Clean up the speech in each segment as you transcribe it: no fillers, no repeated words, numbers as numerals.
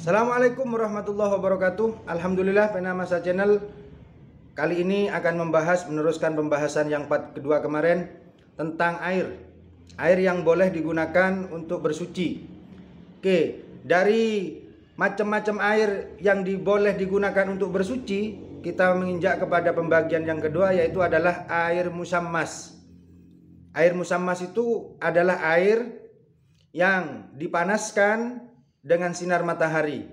Assalamualaikum warahmatullahi wabarakatuh. Alhamdulillah, Penamasa Channel kali ini akan meneruskan pembahasan yang kedua kemarin tentang air yang boleh digunakan untuk bersuci. Oke, dari macam-macam air yang boleh digunakan untuk bersuci, kita menginjak kepada pembagian yang kedua, yaitu adalah air musammas. Air musammas itu adalah air yang dipanaskan dengan sinar matahari.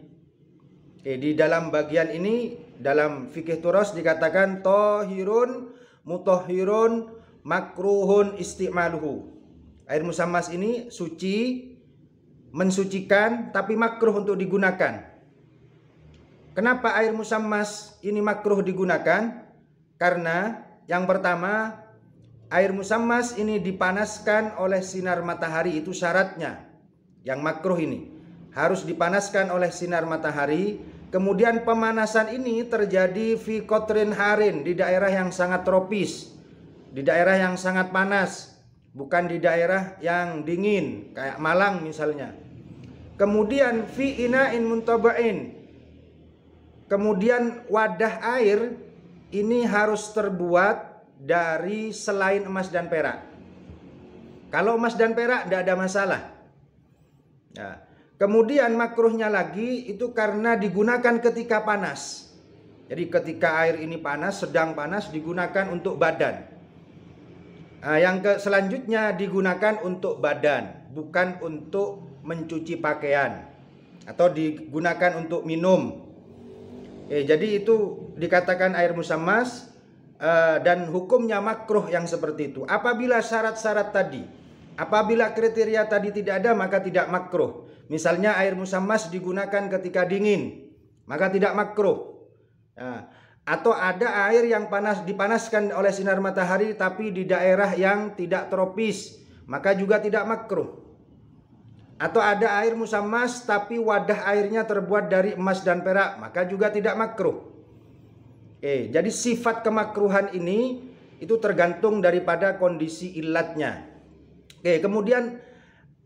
Oke, di dalam bagian ini, dalam fikih turas dikatakan tohirun, mutohirun, makruhun istimaluhu. Air musammas ini suci, mensucikan, tapi makruh untuk digunakan. Kenapa air musammas ini makruh digunakan? Karena yang pertama, air musammas ini dipanaskan oleh sinar matahari, itu syaratnya. Yang makruh ini harus dipanaskan oleh sinar matahari. Kemudian pemanasan ini terjadi fi qotrin harin, di daerah yang sangat tropis, di daerah yang sangat panas, bukan di daerah yang dingin kayak Malang misalnya. Kemudian fi ina'in muntaba'in, kemudian wadah air ini harus terbuat dari selain emas dan perak. Kalau emas dan perak tidak ada masalah. Nah, kemudian makruhnya lagi itu karena digunakan ketika panas. Jadi ketika air ini panas, sedang panas, digunakan untuk badan. Nah, yang selanjutnya digunakan untuk badan, bukan untuk mencuci pakaian atau digunakan untuk minum. Jadi itu dikatakan air musammas dan hukumnya makruh yang seperti itu. Apabila syarat-syarat tadi, apabila kriteria tadi tidak ada, maka tidak makruh. Misalnya air musammas digunakan ketika dingin, maka tidak makruh. Atau ada air yang dipanaskan oleh sinar matahari tapi di daerah yang tidak tropis, maka juga tidak makruh. Atau ada air musammas tapi wadah airnya terbuat dari emas dan perak, maka juga tidak makruh. Jadi sifat kemakruhan ini itu tergantung daripada kondisi ilatnya. Kemudian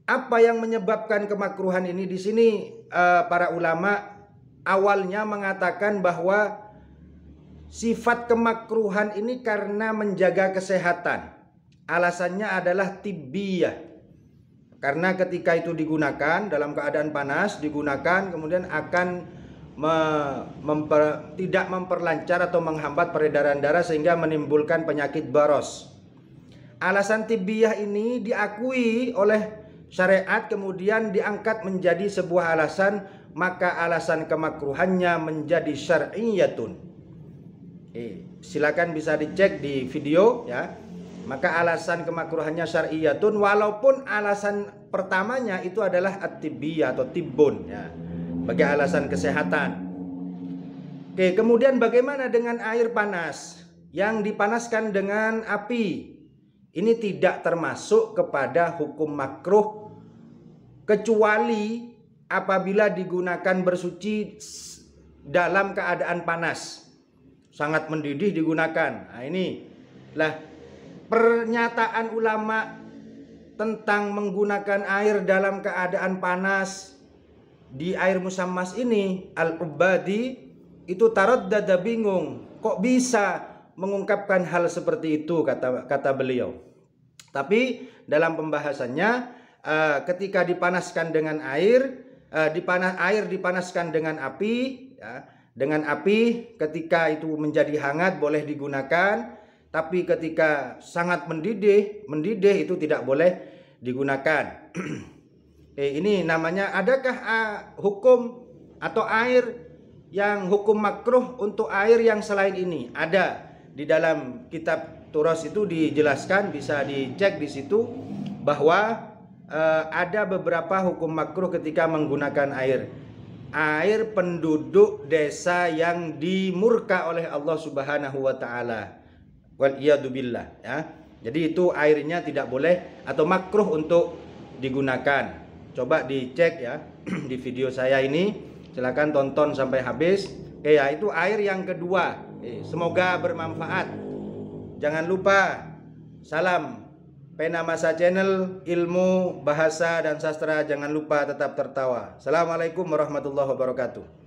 apa yang menyebabkan kemakruhan ini? Di sini para ulama awalnya mengatakan bahwa sifat kemakruhan ini karena menjaga kesehatan. Alasannya adalah tibbiyah. Karena ketika itu digunakan dalam keadaan panas, digunakan kemudian akan tidak memperlancar atau menghambat peredaran darah sehingga menimbulkan penyakit baros. Alasan tibbiyah ini diakui oleh syariat, kemudian diangkat menjadi sebuah alasan, maka alasan kemakruhannya menjadi syar'iyatun. Silakan bisa dicek di video ya. Maka alasan kemakruhannya syar'iyatun, walaupun alasan pertamanya itu adalah at-tibbiyah atau tibbun ya, sebagai alasan kesehatan. Kemudian bagaimana dengan air panas yang dipanaskan dengan api? Ini tidak termasuk kepada hukum makruh kecuali apabila digunakan bersuci dalam keadaan panas, sangat mendidih digunakan. Nah, inilah pernyataan ulama tentang menggunakan air dalam keadaan panas di air musammas ini. Al-Ubadi itu taraddada, bingung, kok bisa mengungkapkan hal seperti itu, kata beliau. Tapi dalam pembahasannya ketika dipanaskan dengan air, air dipanaskan dengan api ya, dengan api, ketika itu menjadi hangat boleh digunakan. Tapi ketika sangat mendidih itu tidak boleh digunakan. Ini namanya, adakah hukum atau air yang hukum makruh untuk air yang selain ini? Ada. Di dalam kitab turas itu dijelaskan, bisa dicek di situ bahwa ada beberapa hukum makruh ketika menggunakan air penduduk desa yang dimurka oleh Allah Subhanahu wa taala. Wal iyadu billah ya. Jadi itu airnya tidak boleh atau makruh untuk digunakan. Coba dicek ya di video saya ini. Silakan tonton sampai habis. Ya, itu air yang kedua. Semoga bermanfaat. Jangan lupa salam Pena Masa Channel, ilmu, bahasa, dan sastra. Jangan lupa tetap tertawa. Assalamualaikum warahmatullahi wabarakatuh.